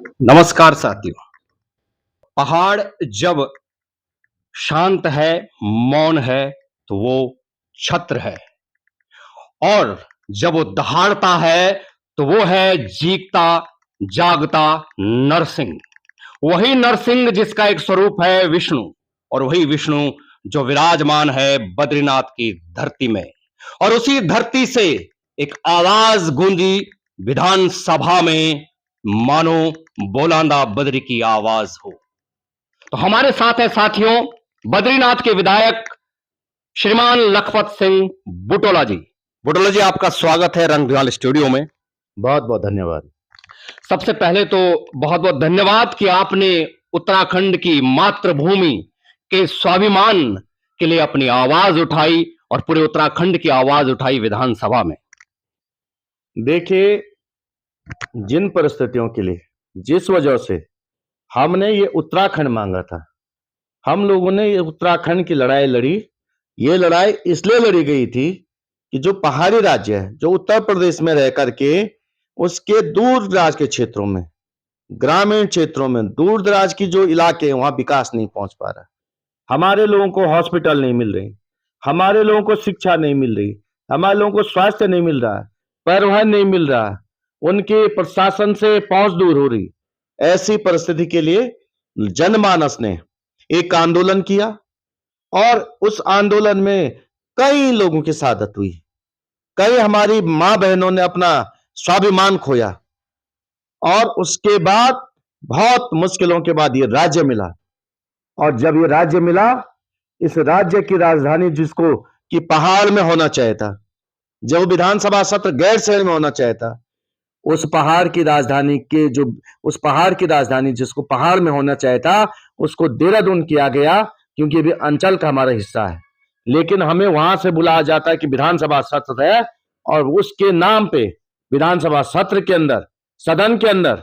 नमस्कार साथियों। पहाड़ जब शांत है, मौन है, तो वो छत्र है। और जब वो दहाड़ता है, तो वो है जीता जागता नरसिंह। वही नरसिंह जिसका एक स्वरूप है विष्णु, और वही विष्णु जो विराजमान है बद्रीनाथ की धरती में। और उसी धरती से एक आवाज गूंजी विधानसभा में, मानो बोलांदा बद्री की आवाज हो। तो हमारे साथ है साथियों बद्रीनाथ के विधायक श्रीमान लखपत सिंह बुटोला जी। बुटोला जी, आपका स्वागत है रंगधुआल स्टूडियो में। बहुत बहुत धन्यवाद। सबसे पहले तो बहुत बहुत धन्यवाद कि आपने उत्तराखंड की मातृभूमि के स्वाभिमान के लिए अपनी आवाज उठाई और पूरे उत्तराखंड की आवाज उठाई विधानसभा में। देखिए, जिन परिस्थितियों के लिए, जिस वजह से हमने ये उत्तराखंड मांगा था, हम लोगों ने ये उत्तराखंड की लड़ाई लड़ी। ये लड़ाई इसलिए लड़ी गई थी कि जो पहाड़ी राज्य है, जो उत्तर प्रदेश में रह करके उसके दूर दराज के क्षेत्रों में, ग्रामीण क्षेत्रों में, दूर दराज की जो इलाके हैं वहां विकास नहीं पहुंच पा रहा। हमारे लोगों को हॉस्पिटल नहीं मिल रही, हमारे लोगों को शिक्षा नहीं मिल रही, हमारे लोगों को स्वास्थ्य नहीं मिल रहा, परिवहन नहीं मिल रहा, उनके प्रशासन से पहुंच दूर हो रही। ऐसी परिस्थिति के लिए जनमानस ने एक आंदोलन किया और उस आंदोलन में कई लोगों की शहादत हुई। कई हमारी मां बहनों ने अपना स्वाभिमान खोया और उसके बाद बहुत मुश्किलों के बाद ये राज्य मिला। और जब ये राज्य मिला, इस राज्य की राजधानी जिसको कि पहाड़ में होना चाहिए था, जब विधानसभा सत्र गैरसैंण में होना चाहिए था, उस पहाड़ की राजधानी के जो उस पहाड़ की राजधानी जिसको पहाड़ में होना चाहिए था, उसको देहरादून किया गया, क्योंकि ये भी अंचल का हमारा हिस्सा है। लेकिन हमें वहां से बुलाया जाता है कि विधानसभा सत्र है, और उसके नाम पे विधानसभा सत्र के अंदर, सदन के अंदर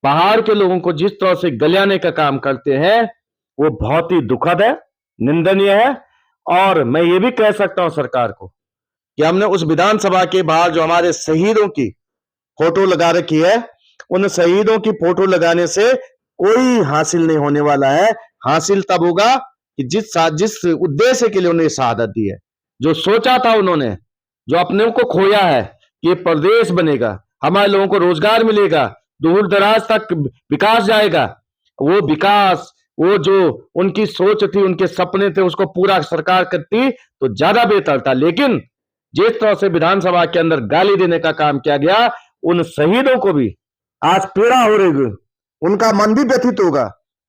पहाड़ के लोगों को जिस तरह से गलियाने का काम करते हैं, वो बहुत ही दुखद है, निंदनीय है। और मैं ये भी कह सकता हूं सरकार को कि हमने उस विधानसभा के बाहर जो हमारे शहीदों की फोटो लगा रखी है, उन शहीदों की फोटो लगाने से कोई हासिल नहीं होने वाला है। हासिल तब होगा कि जिस उद्देश्य के लिए उन्हें शहादत दी है, जो सोचा था उन्होंने, जो अपने को खोया है कि ये प्रदेश बनेगा, हमारे लोगों को रोजगार मिलेगा, दूर दराज तक विकास जाएगा, वो विकास, वो जो उनकी सोच थी, उनके सपने थे, उसको पूरा सरकार करती तो ज्यादा बेहतर था। लेकिन जिस तरह से विधानसभा के अंदर गाली देने का काम किया गया, उन शहीदों को भी आज पीड़ा हो रही, उनका मन भी व्यथित होगा,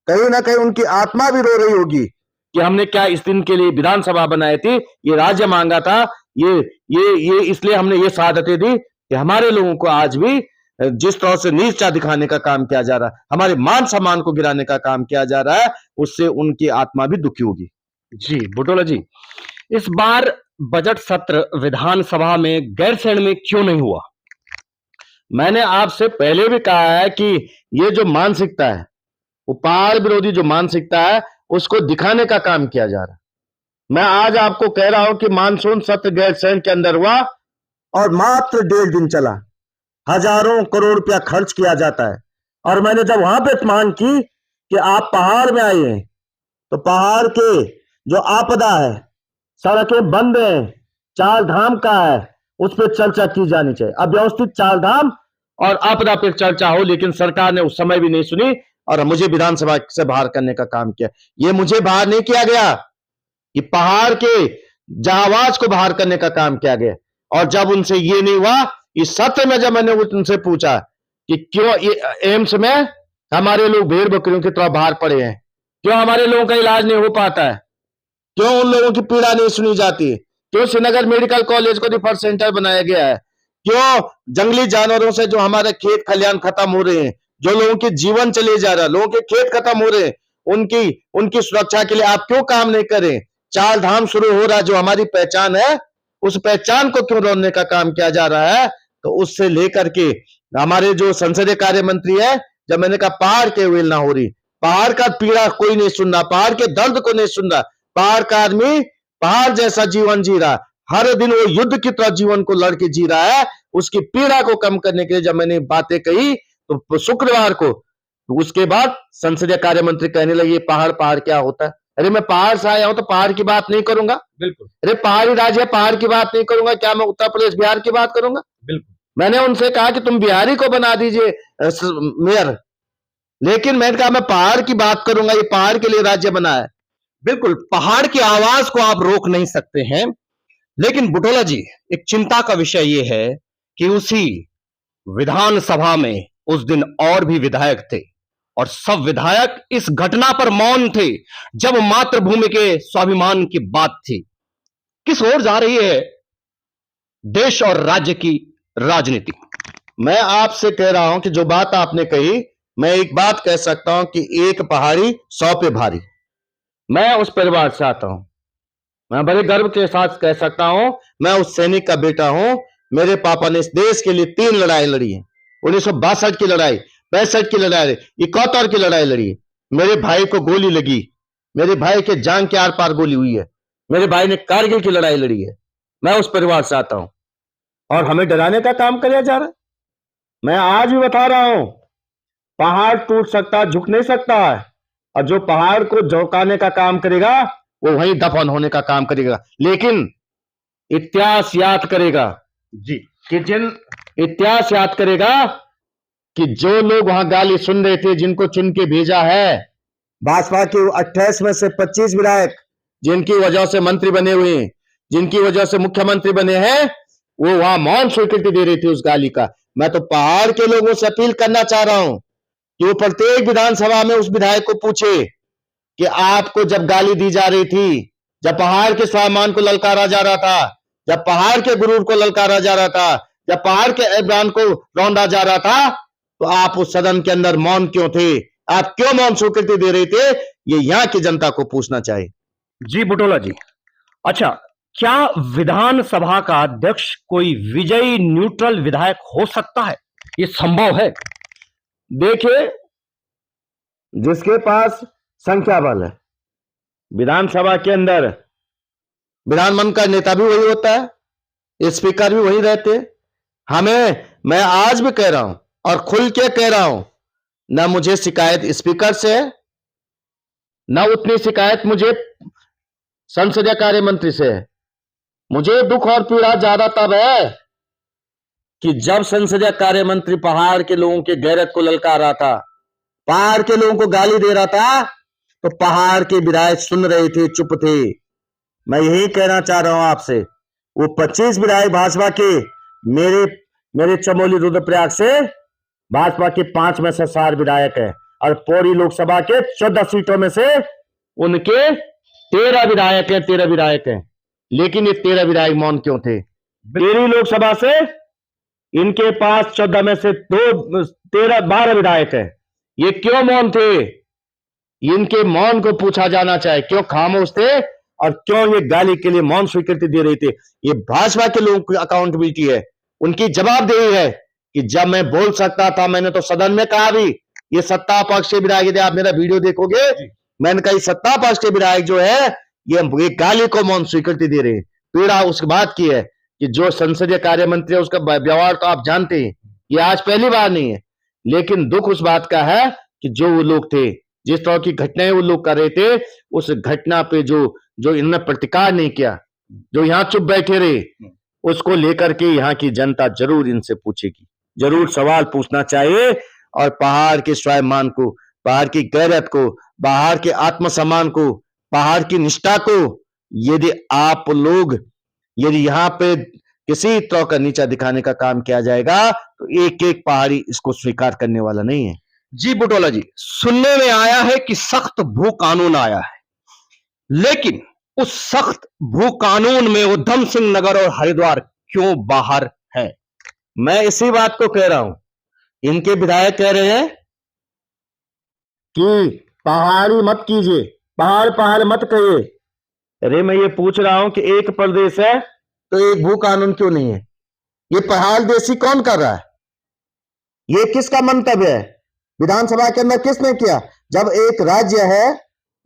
कहीं ना कहीं उनकी आत्मा भी रो रही होगी कि हमने क्या इस दिन के लिए विधानसभा बनाई थी, ये राज्य मांगा था, ये इसलिए हमने ये शहादतें दी कि हमारे लोगों को आज भी जिस तरह से नीचा दिखाने का काम किया जा रहा है, हमारे मान सम्मान को गिराने का काम किया जा रहा है, उससे उनकी आत्मा भी दुखी होगी। जी बुटोला जी, इस बार बजट सत्र विधानसभा में गैरसैंण में क्यों नहीं हुआ? मैंने आपसे पहले भी कहा है कि ये जो मानसिकता है, वो पहाड़ विरोधी जो मानसिकता है, उसको दिखाने का काम किया जा रहा है। मैं आज आपको कह रहा हूं कि मानसून सत्र गैरसैंण के अंदर हुआ और मात्र 1.5 दिन चला, हजारों करोड़ रुपया खर्च किया जाता है। और मैंने जब वहां पे मांग की कि आप पहाड़ में आए हैं, तो पहाड़ के जो आपदा है, सड़कें बंद हैं, चार धाम का है, उस पर चर्चा की जानी चाहिए। अब व्यवस्थित चार धाम और आपदा पर चर्चा हो, लेकिन सरकार ने उस समय भी नहीं सुनी और मुझे विधानसभा से बाहर करने का काम किया। ये मुझे बाहर नहीं किया गया, ये पहाड़ के जहावाज को बाहर करने का काम किया गया। और जब उनसे ये नहीं हुआ, इस सत्र में जब मैंने उनसे पूछा कि क्यों ये एम्स में हमारे लोग भेड़ बकरियों की तरह बाहर पड़े हैं, क्यों हमारे लोगों का इलाज नहीं हो पाता है, क्यों उन लोगों की पीड़ा नहीं सुनी जाती, क्यों श्रीनगर मेडिकल कॉलेज को रिफर सेंटर बनाया गया है, क्यों जंगली जानवरों से जो हमारे खेत खलियान खत्म हो रहे हैं, जो लोगों के जीवन चले जा रहा है, लोगों के खेत खत्म हो रहे हैं, उनकी सुरक्षा के लिए आप क्यों काम नहीं करें? चार धाम शुरू हो रहा है, जो हमारी पहचान है, उस पहचान को क्यों रोकने का काम किया जा रहा है? तो उससे लेकर के हमारे जो संसदीय कार्य मंत्री है, जब मैंने कहा पहाड़ के वेल ना हो रही, पहाड़ का पीड़ा कोई नहीं सुन रहा, पहाड़ के दर्द को नहीं सुन रहा, पहाड़ का आदमी पहाड़ जैसा जीवन जी रहा, हर दिन वो युद्ध की तरह जीवन को लड़के जी रहा है, उसकी पीड़ा को कम करने के लिए जब मैंने बातें कही, तो शुक्रवार को तो उसके बाद संसदीय कार्य मंत्री कहने लगे पहाड़ पहाड़ क्या होता है। अरे मैं पहाड़ से आया हूं तो पहाड़ की बात नहीं करूंगा। बिल्कुल अरे पहाड़ी राज्य है, पहाड़ की बात नहीं करूंगा। क्या मैं उत्तर प्रदेश बिहार की बात करूंगा? बिल्कुल मैंने उनसे कहा कि तुम बिहारी को बना दीजिए मेयर, लेकिन मैंने कहा मैं पहाड़ की बात करूंगा, ये पहाड़ के लिए राज्य बना है। बिल्कुल पहाड़ की आवाज को आप रोक नहीं सकते हैं। लेकिन बुटोला जी, एक चिंता का विषय यह है कि उसी विधानसभा में उस दिन और भी विधायक थे और सब विधायक इस घटना पर मौन थे जब मातृभूमि के स्वाभिमान की बात थी। किस ओर जा रही है देश और राज्य की राजनीति? मैं आपसे कह रहा हूं कि जो बात आपने कही, मैं एक बात कह सकता हूं कि एक पहाड़ी 100 पे भारी। मैं उस परिवार से आता हूं, मैं बड़े गर्व के साथ कह सकता हूं, मैं उस सैनिक का बेटा हूं। मेरे पापा ने इस देश के लिए 3 लड़ाई लड़ी है। 1962 की लड़ाई, 65 की लड़ाई, 71 की लड़ाई लड़ी है। मेरे भाई को गोली लगी, मेरे भाई के जान के आर पार गोली हुई है। मेरे भाई ने कारगिल की लड़ाई लड़ी है। मैं उस परिवार से आता हूं और हमें डराने का काम किया जा रहा है। मैं आज भी बता रहा हूं, पहाड़ टूट सकता, झुक नहीं सकता है, और जो पहाड़ को झुकाने का काम करेगा वो वहीं दफन होने का काम करेगा। लेकिन इतिहास याद करेगा जी कि इतिहास याद करेगा कि जो लोग वहां गाली सुन रहे थे, जिनको चुन के भेजा है, भाजपा के 28 में से 25 विधायक जिनकी वजह से मंत्री बने हुए हैं, जिनकी वजह से मुख्यमंत्री बने हैं, वो वहां मौन स्वीकृति दे रही थी उस गाली का। मैं तो पहाड़ के लोगों से अपील करना चाह रहा हूं कि वो प्रत्येक विधानसभा में उस विधायक को पूछे कि आपको जब गाली दी जा रही थी, जब पहाड़ के स्वाभिमान को ललकारा जा रहा था, जब पहाड़ के गुरूर को ललकारा जा रहा था, जब पहाड़ के ऐलान को रौंदा जा रहा था, तो आप उस सदन के अंदर मौन क्यों थे? आप क्यों मौन स्वीकृति दे रहे थे? ये यहाँ की जनता को पूछना चाहिए। जी बुटोला जी, अच्छा, क्या विधानसभा का अध्यक्ष कोई विजयी न्यूट्रल विधायक हो सकता है? ये संभव है? देखिए, जिसके पास संख्या बल है, विधानसभा के अंदर विधानमंडल का नेता भी वही होता है, स्पीकर भी वही रहते हैं। मैं आज भी कह रहा हूं और खुल के कह रहा हूं, ना मुझे शिकायत स्पीकर से है, ना उतनी शिकायत मुझे संसदीय कार्य मंत्री से है। मुझे दुख और पीड़ा ज्यादा तब है कि जब संसदीय कार्य मंत्री पहाड़ के लोगों के गैरत को ललकार रहा था, पहाड़ के लोगों को गाली दे रहा था, तो पहाड़ के विधायक सुन रहे थे, चुप थे। मैं यही कहना चाह रहा हूं आपसे, वो 25 विधायक भाजपा के, मेरे चमोली रुद्रप्रयाग से भाजपा के 5 में से 4 विधायक है, और पौड़ी लोकसभा के 14 सीटों में से उनके 13 विधायक हैं, 13 विधायक हैं। लेकिन ये 13 विधायक मौन क्यों थे? 13 लोकसभा से इनके पास 14 में से 12 विधायक है। ये क्यों मौन थे? इनके मौन को पूछा जाना चाहिए, क्यों खामोश थे और क्यों ये गाली के लिए मौन स्वीकृति दे रहे थे। ये भाजपा के लोगों की अकाउंटेबिलिटी है, उनकी जवाबदेही है कि जब मैं बोल सकता था, मैंने तो सदन में कहा भी, ये सत्ता पक्ष के विधायक, आप मेरा वीडियो देखोगे, मैंने कहा सत्ता पक्ष के विधायक जो है ये गाली को मौन स्वीकृति दे रहे हैं। पीड़ा उसके बाद की है कि जो संसदीय कार्य मंत्री है उसका व्यवहार तो आप जानते हैं, ये आज पहली बार नहीं है। लेकिन दुख उस बात का है कि जो वो लोग थे, जिस तरह की घटनाएं वो लोग कर रहे थे, उस घटना पे जो इन्होंने प्रतिकार नहीं किया, जो यहाँ चुप बैठे रहे, उसको लेकर के यहाँ की जनता जरूर इनसे पूछेगी, जरूर सवाल पूछना चाहिए। और पहाड़ के स्वाभिमान को, पहाड़ की गैरत को, पहाड़ के आत्मसम्मान को, पहाड़ की निष्ठा को यदि आप लोग, यदि यहाँ पे किसी तरह का नीचा दिखाने का काम किया जाएगा, तो एक एक पहाड़ी इसको स्वीकार करने वाला नहीं है। जी बुटोला जी, सुनने में आया है कि सख्त भू कानून आया है, लेकिन उस सख्त भू कानून में उधम सिंह नगर और हरिद्वार क्यों बाहर है? मैं इसी बात को कह रहा हूं। इनके विधायक कह रहे हैं कि पहाड़ी मत कीजिए, पहाड़ मत कहिए। अरे मैं ये पूछ रहा हूं कि एक प्रदेश है तो एक भू कानून क्यों नहीं है? ये पहाड़ देशी कौन कर रहा है? ये किसका मंतव्य है? विधानसभा के अंदर किसने किया? जब एक राज्य है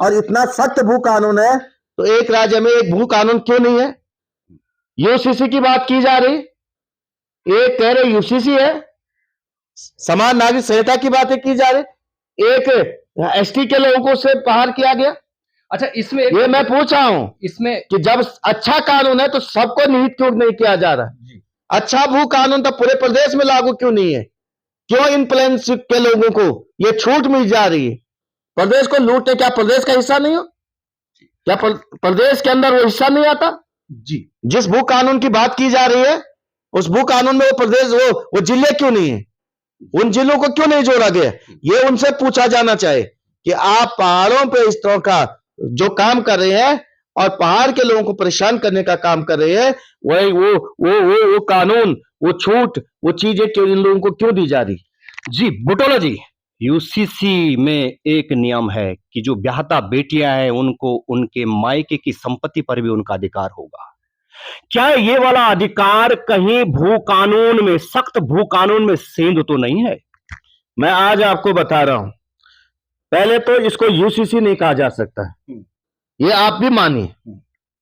और इतना सख्त भू कानून है, तो एक राज्य में एक भू कानून क्यों नहीं है? यूसीसी की बात की जा रही, एक कह रहे यूसीसी है, समान नागरिक संहिता की बातें की जा रही, एक एसटी के लोगों को से बाहर किया गया। अच्छा, इसमें ये मैं पूछ रहा हूं इसमें कि जब अच्छा कानून है तो सबको निहित क्यों नहीं किया जा रहा? अच्छा भू कानून तो पूरे प्रदेश में लागू क्यों नहीं है? क्यों इन प्लेन्स के लोगों को ये छूट मिल जा रही है? प्रदेश को लूटने, क्या प्रदेश का हिस्सा नहीं हो? क्या प्रदेश के अंदर वो हिस्सा नहीं आता? जी, जिस भू कानून की बात की जा रही है उस भू कानून में वो प्रदेश, वो जिले क्यों नहीं है? उन जिलों को क्यों नहीं जोड़ा गया? ये उनसे पूछा जाना चाहिए कि आप पहाड़ों पे इस तरह का जो काम कर रहे हैं और पहाड़ के लोगों को परेशान करने का काम कर रहे हैं, वही वो कानून, वो छूट, वो चीजें क्यों इन लोगों को क्यों दी जा रही? जी बुटोला जी, यूसीसी में एक नियम है कि जो ब्याहता बेटियां हैं उनको उनके मायके की संपत्ति पर भी उनका अधिकार होगा। क्या ये वाला अधिकार कहीं भू कानून में, सख्त भू कानून में सेंध तो नहीं है? मैं आज आपको बता रहा हूं, पहले तो इसको यूसीसी नहीं कहा जा सकता, ये आप भी मानिए,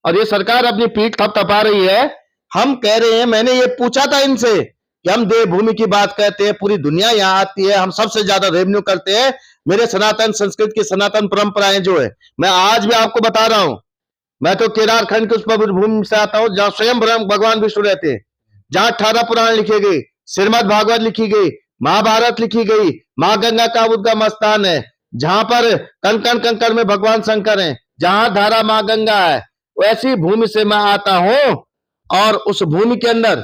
और ये सरकार अपनी पीठ थपथपा रही है। हम कह रहे हैं, मैंने ये पूछा था इनसे कि हम देवभूमि की बात करते हैं, पूरी दुनिया यहाँ आती है, हम सबसे ज्यादा रेवेन्यू करते हैं, मेरे सनातन संस्कृति की सनातन परंपराएं जो है, मैं आज भी आपको बता रहा हूं, मैं तो केदार खंड की उस पवित्र भूमि से आता हूं जहां स्वयं भगवान विष्णु रहते हैं, जहां 18 पुराण लिखे गए, श्रीमद् भागवत लिखी गई, महाभारत लिखी गई, माँ गंगा का उद्गम स्थान है, जहां पर कंकण कंकण में भगवान शंकर हैं, जहां धारा माँ गंगा है, वैसी भूमि से मैं आता हूं। और उस भूमि के अंदर,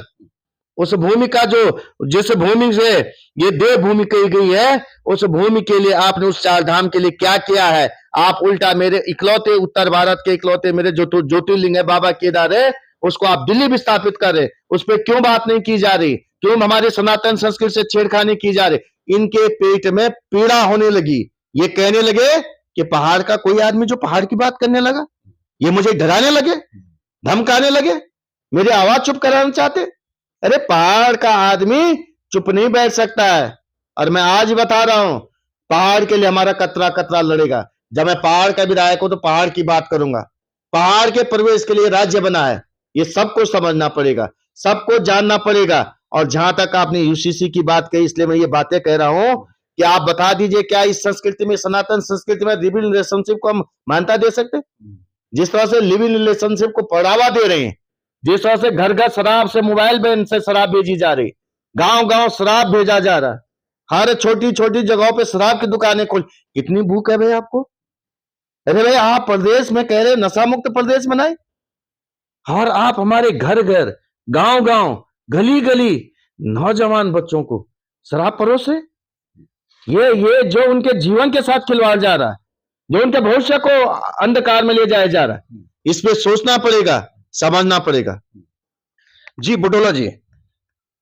उस भूमि का जो, जिस भूमि से ये देव भूमि कही गई है, उस भूमि के लिए आपने उस चार धाम के लिए क्या किया है? आप उल्टा मेरे इकलौते, उत्तर भारत के इकलौते मेरे जो ज्योतिर्लिंग है बाबा केदार है, उसको आप दिल्ली भी स्थापित कर रहे, उस पर क्यों बात नहीं की जा रही? क्यों हमारे सनातन संस्कृति से छेड़खानी की जा रही? इनके पेट में पीड़ा होने लगी, ये कहने लगे कि पहाड़ का कोई आदमी जो पहाड़ की बात करने लगा, ये मुझे डराने लगे, धमकाने लगे, मेरी आवाज चुप कराना चाहते। अरे पहाड़ का आदमी चुप नहीं बैठ सकता है, और मैं आज बता रहा हूं, पहाड़ के लिए हमारा कतरा कतरा लड़ेगा। जब मैं पहाड़ का विधायक हूं तो पहाड़ की बात करूंगा। पहाड़ के प्रवेश के लिए राज्य बना है, ये सबको समझना पड़ेगा, सबको जानना पड़ेगा। और जहां तक आपने यूसीसी की बात कही, इसलिए मैं ये बातें कह रहा हूं कि आप बता दीजिए, क्या इस संस्कृति में, सनातन संस्कृति में लिव इन रिलेशनशिप को हम मान्यता दे सकते? जिस तरह से लिव इन रिलेशनशिप को बढ़ावा दे रहे हैं, जिस तरह से घर घर शराब से, मोबाइल बैन से शराब भेजी जा रही, गांव गांव शराब भेजा जा रहा, हर छोटी छोटी जगहों पे शराब की दुकानें खोल, कितनी भूख है भाई आपको? अरे भाई, आप प्रदेश में कह रहे नशा मुक्त प्रदेश बनाए, और आप हमारे घर घर, गांव गांव, गली गली नौजवान बच्चों को शराब परोसे। ये जो उनके जीवन के साथ खिलवाड़ जा रहा है, जो उनके भविष्य को अंधकार में ले जाया जा रहा है, इस पे सोचना पड़ेगा, समझना पड़ेगा। जी बुटोला जी,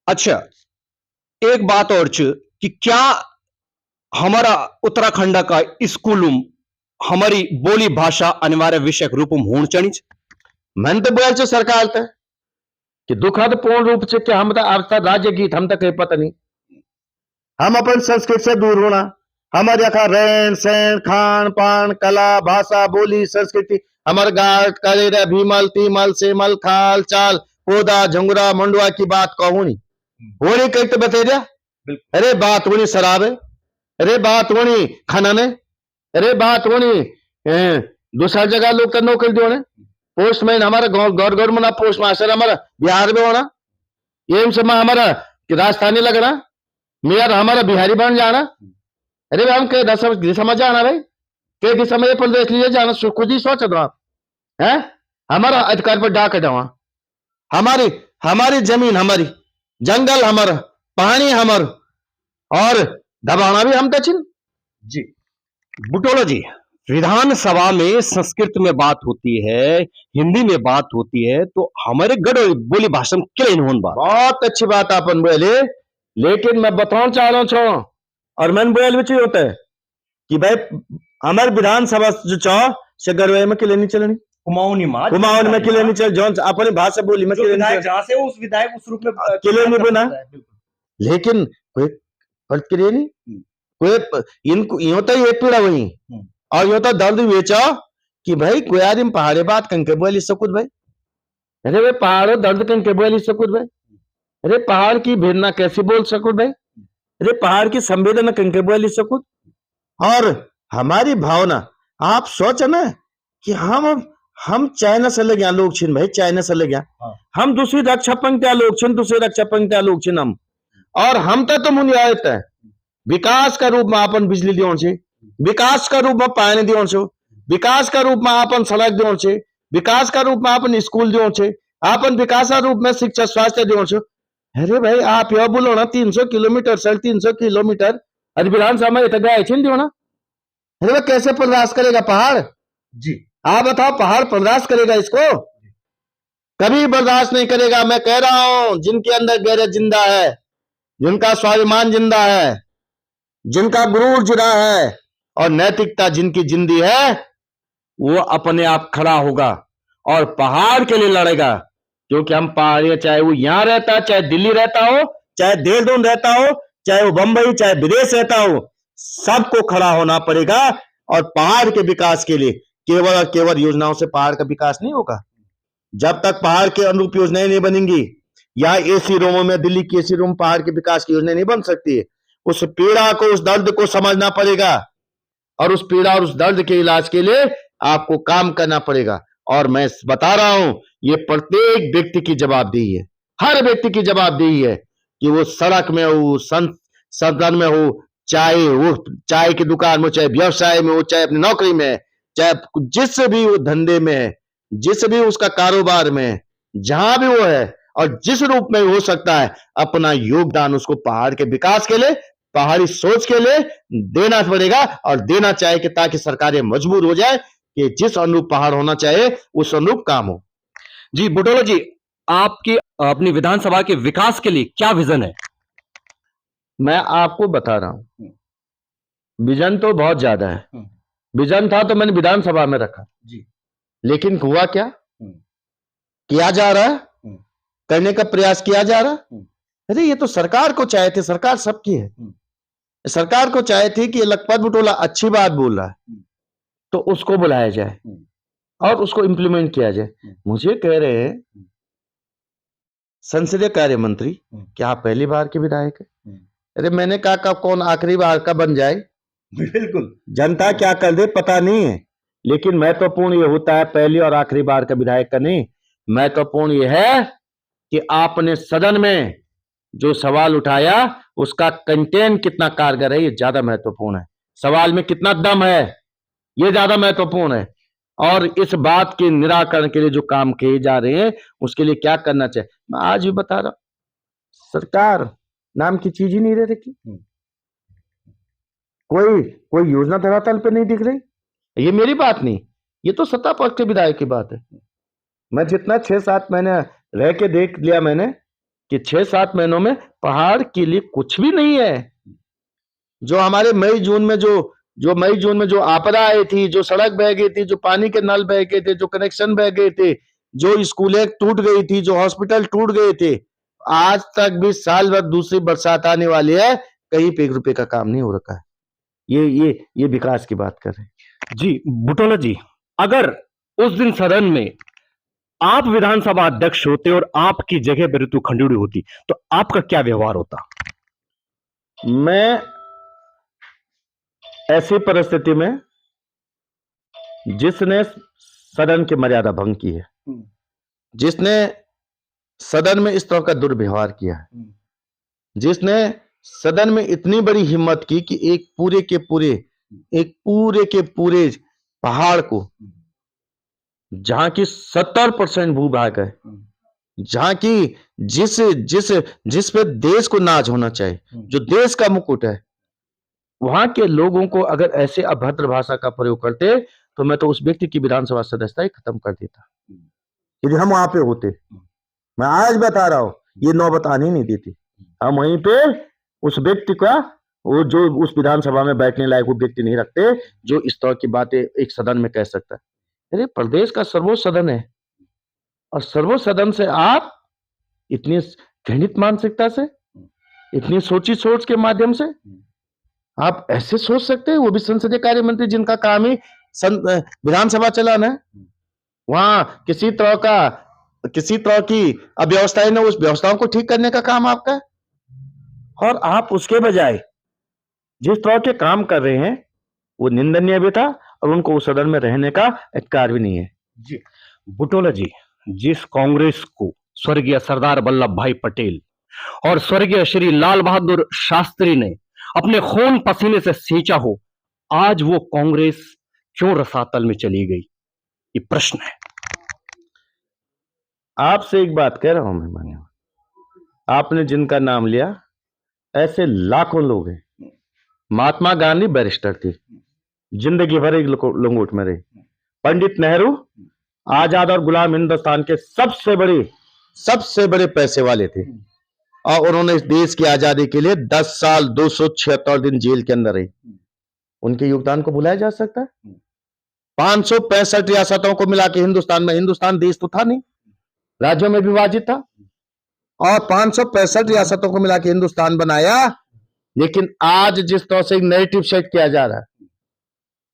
अच्छा एक बात और कि क्या हमारा उत्तराखंड का स्कूल हमारी बोली भाषा अनिवार्य विषय रूप में होनी चाहिए? मैंने तो बोल सरकार तक कि दुखद पूर्ण रूप से कि हम आज तक राज्य गीत हम तक पता नहीं, हम अपन संस्कृति से दूर होना, हमारे यहाँ रहन सहन, खान पान, कला, भाषा, बोली, संस्कृति, हमारे गाट कलेरा, भीमल, तीमल, सेमल, खाल चाल, पौधा, झंगुरा, मंडुआ की बात कहूं नहीं, वो नहीं कहते बता दिया। अरे बात होनी शराब है, अरे बात होनी खनन है, अरे बात होनी दूसरा जगह लोग तो नौकरी दो, पोस्टमैन हमारा गौर में, पोस्ट मास्टर हमारा बिहार में होना, एम्स में हमारा राजस्थानी लगना, मेयर हमारा बिहारी बन जाना। अरे भाई हम कह दिशा जाना, भाई के दिशा में प्रदेश लिए जाना, खुद ही सोच दो आप है, हमारा अधिकार पर डाक दवा, हमारी जमीन, हमारी जंगल, हमारा पानी, हमारा, और दबाना भी हम दक्षिण। जी बुटोला जी, विधानसभा में संस्कृत में बात होती है, हिंदी में बात होती है, तो हमारे गढ़ बोली भाषा में क्यों नहीं बात? बहुत अच्छी बात अपन बोले, लेकिन मैं बताना चाह रहा हूँ, और मैंने बोल भी चाहिए होता है कि भाई हमारे विधानसभा जो चाह से गरवे में किले नहीं चलनी, कुमाऊनी में किले नहीं चल, जौन अपने भाषा बोली में किले नहीं, जहां से उस विधायक उस रूप में किले नहीं बना, लेकिन कोई प्रतिक्रिया नहीं, कोई इनको होता ये पीड़ा वही, और ये होता दर्द बेचा कि भाई कोई आदमी पहाड़े बात कंके बोली सकुत भाई, अरे भाई पहाड़ों दर्द कंके बोली सकुत भाई, अरे पहाड़ की भेदना कैसे बोल सकुत भाई, अरे पहाड़ की संवेदना कंके बोली सकूं। और हमारी भावना आप सोच ना कि हम चाइना से लग गया लोग छिन भाई, चाइना से लग गया हम दूसरी रक्षा पंक्तियां लोग छिन, दूसरी रक्षा पंक्तियां लोग छिन हम। और हम तो मुनि आयत है विकास का रूप में अपन बिजली दियों छे, विकास का रूप में पानी दियों छे, विकास का रूप में अपन सड़क दियों छे, विकास का रूप में अपन स्कूल दियों छे, अपन विकास का रूप में शिक्षा स्वास्थ्य दियों छे। अरे भाई आप यह बोलो ना 300 किलोमीटर 350 किलोमीटर अरे विधानसभा में इतना गए छिन दियो ना। अरे भाई कैसे बर्दाश्त करेगा पहाड़? जी आप बताओ पहाड़ बर्दाश्त करेगा इसको? कभी बर्दाश्त नहीं करेगा। मैं कह रहा हूं जिनके अंदर गैरत जिंदा है, जिनका स्वाभिमान जिंदा है, जिनका गुरूर जुड़ा है और नैतिकता जिनकी जिंदी है, वो अपने आप खड़ा होगा और पहाड़ के लिए लड़ेगा। क्योंकि हम पहाड़ी, चाहे वो यहां रहता, चाहे दिल्ली रहता हो, चाहे देहरादून रहता हो, चाहे वो बंबई, चाहे विदेश रहता हो, सबको खड़ा होना पड़ेगा। और पहाड़ के विकास के लिए केवल और केवल योजनाओं से पहाड़ का विकास नहीं होगा। जब तक पहाड़ के अनुरूप योजनाएं नहीं बनेंगी, या एसी रूमों में, दिल्ली की एसी रूम पहाड़ के विकास की योजना नहीं बन सकती है। उस पीड़ा को, उस दर्द को समझना पड़ेगा और उस पीड़ा और उस दर्द के इलाज के लिए आपको काम करना पड़ेगा। और मैं बता रहा हूं ये प्रत्येक व्यक्ति की जवाबदेही है, हर व्यक्ति की जवाबदेही है कि वो सड़क में हो, सदन में हो, चाहे वो चाय की दुकान में, चाहे व्यवसाय में हो, चाहे अपनी नौकरी में, चाहे जिस भी वो धंधे में है, जिस भी उसका कारोबार में, जहां भी वो है और जिस रूप में हो सकता है, अपना योगदान उसको पहाड़ के विकास के लिए, पहाड़ी सोच के लिए देना पड़ेगा। और देना चाहिए कि ताकि सरकारें मजबूर हो जाए कि जिस अनुरूप पहाड़ होना चाहिए उस अनुरूप काम हो। जी बुटोला जी, आपकी अपनी विधानसभा के विकास के लिए क्या विजन है? मैं आपको बता रहा हूं विजन तो बहुत ज्यादा है। विजन था तो मैंने विधानसभा में रखा जी, लेकिन हुआ क्या? किया जा रहा है, करने का प्रयास किया जा रहा है। अरे ये तो सरकार को चाहे थे, सरकार सबकी है। सरकार को चाहे थी कि लखपत बुटोला अच्छी बात बोल रहा है तो उसको बुलाया जाए और उसको इंप्लीमेंट किया जाए। मुझे कह रहे हैं संसदीय कार्य मंत्री, क्या आप पहली बार के विधायक है? अरे मैंने कहा कब कौन आखिरी बार का बन जाए, बिल्कुल जनता क्या कर दे पता नहीं है। लेकिन महत्वपूर्ण ये होता है पहली और आखिरी बार का विधायक का नहीं, महत्वपूर्ण ये है कि आपने सदन में जो सवाल उठाया उसका कंटेंट कितना कारगर है, ये ज्यादा महत्वपूर्ण है। सवाल में कितना दम है ये ज्यादा महत्वपूर्ण है। और इस बात के निराकरण के लिए जो काम किए जा रहे हैं उसके लिए क्या करना चाहिए, मैं आज भी बता रहा हूं। सरकार नाम की चीज ही नहीं रह रखी, कोई योजना धरातल पे नहीं दिख रही। ये मेरी बात नहीं, ये तो सत्ता पक्ष के विधायक की बात है। मैं जितना 6-7 महीने रह के देख लिया मैंने कि 6-7 महीनों में पहाड़ के लिए कुछ भी नहीं है। जो हमारे मई जून में जो आपदा आई थी, जो सड़क बह गई थी, जो पानी के नल बह गए थे, जो कनेक्शन बह गए थे, जो स्कूलें टूट गई थी, जो हॉस्पिटल टूट गए थे, आज तक भी साल भर दूसरी बरसात आने वाली है, कहीं पे 1 रुपए का काम नहीं हो रखा है। ये विकास की बात कर रहे हैं। जी बुटोला जी, अगर उस दिन सदन में आप विधानसभा अध्यक्ष होते और आपकी जगह पर ऋतु खंडूड़ी होती तो आपका क्या व्यवहार होता? मैं ऐसी परिस्थिति में जिसने सदन की मर्यादा भंग की है, जिसने सदन में इस तरह का दुर्व्यवहार किया है, जिसने सदन में इतनी बड़ी हिम्मत की कि एक पूरे के पूरे पहाड़ को, जहां की 70% भूभाग है, जहां की जिस पे देश को नाज होना चाहिए, जो देश का मुकुट है, वहां के लोगों को अगर ऐसे अभद्र भाषा का प्रयोग करते तो मैं तो उस व्यक्ति की विधानसभा सदस्यता ही खत्म कर देता यदि हम वहां पे होते। मैं आज बता रहा हूं ये नौबत आने नहीं देती। हम वहीं पे उस व्यक्ति का, वो जो उस विधानसभा में बैठने लायक वो व्यक्ति नहीं रखते जो इस तरह की बातें एक सदन में कह सकता है। अरे प्रदेश का सर्वोच्च सदन है और सर्वोच्च सदन से आप इतनी घृणित मानसिकता से, इतनी सोची सोच के माध्यम से आप ऐसे सोच सकते हैं? वो भी संसदीय कार्य मंत्री जिनका काम ही विधानसभा चलाना है, वहां किसी तरह की अव्यवस्थाएं ना, उस व्यवस्थाओं को ठीक करने का काम आपका है। और आप उसके बजाय जिस तरह के काम कर रहे हैं वो निंदनीय भी था और उनको उस सदन में रहने का अधिकार भी नहीं है। जी बुटोला जी, जिस कांग्रेस को स्वर्गीय सरदार वल्लभ भाई पटेल और स्वर्गीय श्री लाल बहादुर शास्त्री ने अपने खून पसीने से सींचा हो, आज वो कांग्रेस क्यों रसातल में चली गई, ये प्रश्न है। आपसे एक बात कह रहा हूं मैं मान्य, आपने जिनका नाम लिया ऐसे लाखों लोग हैं। महात्मा गांधी बैरिस्टर थे, जिंदगी भर एक लंगोट में रहे। पंडित नेहरू आजाद और गुलाम हिंदुस्तान के सबसे बड़े पैसे वाले थे और उन्होंने इस देश की आजादी के लिए 10 साल 276 दिन जेल के अंदर रहे। उनके योगदान को भुलाया जा सकता है? 565 रियासतों को मिला के हिंदुस्तान देश तो था नहीं, राज्यों में विभाजित था और 565 रियासतों को मिला के हिंदुस्तान बनाया। लेकिन आज जिस तरह से नैरेटिव सेट किया जा रहा है,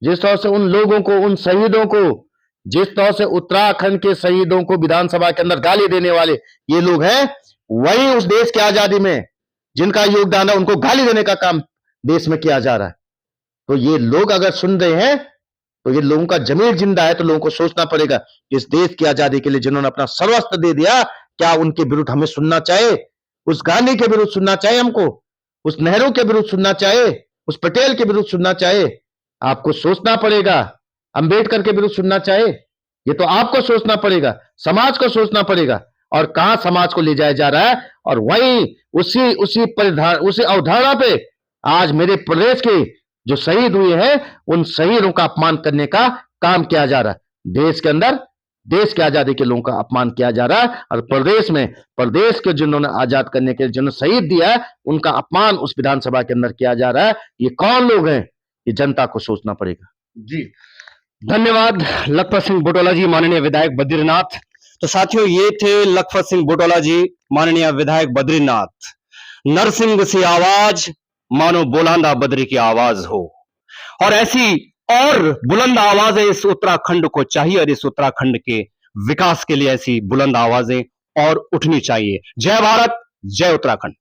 जिस तरह से उन लोगों को, उन शहीदों को, जिस तरह से उत्तराखंड के शहीदों को विधानसभा के अंदर गाली देने वाले ये लोग हैं, वही उस देश की आजादी में जिनका योगदान है उनको गाली देने का काम देश में किया जा रहा है। तो ये लोग अगर सुन रहे हैं तो ये लोगों का जमीर जिंदा है, तो लोगों को सोचना पड़ेगा इस देश की आजादी के लिए जिन्होंने अपना सर्वस्व दे दिया, क्या उनके विरुद्ध हमें सुनना चाहिए? उस गांधी के विरुद्ध सुनना चाहिए हमको, उस नेहरू के विरुद्ध सुनना चाहिए, उस पटेल के विरुद्ध सुनना चाहिए? आपको सोचना पड़ेगा। अंबेडकर के विरुद्ध सुनना चाहिए? ये तो आपको सोचना पड़ेगा, समाज को सोचना पड़ेगा। और कहां समाज को ले जाया जा रहा है, और वही उसी अवधारणा पे आज मेरे प्रदेश के जो शहीद हुए हैं उन शहीदों का अपमान करने का काम किया जा रहा है। देश के अंदर देश की आजादी के लोगों का अपमान किया जा रहा है और प्रदेश के जिन्होंने आजाद करने के जिन्होंने शहीद दिया है उनका अपमान उस विधानसभा के अंदर किया जा रहा है। ये कौन लोग हैं, ये जनता को सोचना पड़ेगा। जी धन्यवाद लखपत सिंह बुटोला जी, माननीय विधायक बद्रीनाथ। तो साथियों, ये थे लखपत सिंह बुटोला जी, माननीय विधायक बद्रीनाथ। नरसिंह सी आवाज मानो बुलंदा बद्री की आवाज हो, और ऐसी और बुलंद आवाजें इस उत्तराखंड को चाहिए और इस उत्तराखंड के विकास के लिए ऐसी बुलंद आवाजें और उठनी चाहिए। जय भारत, जय उत्तराखंड।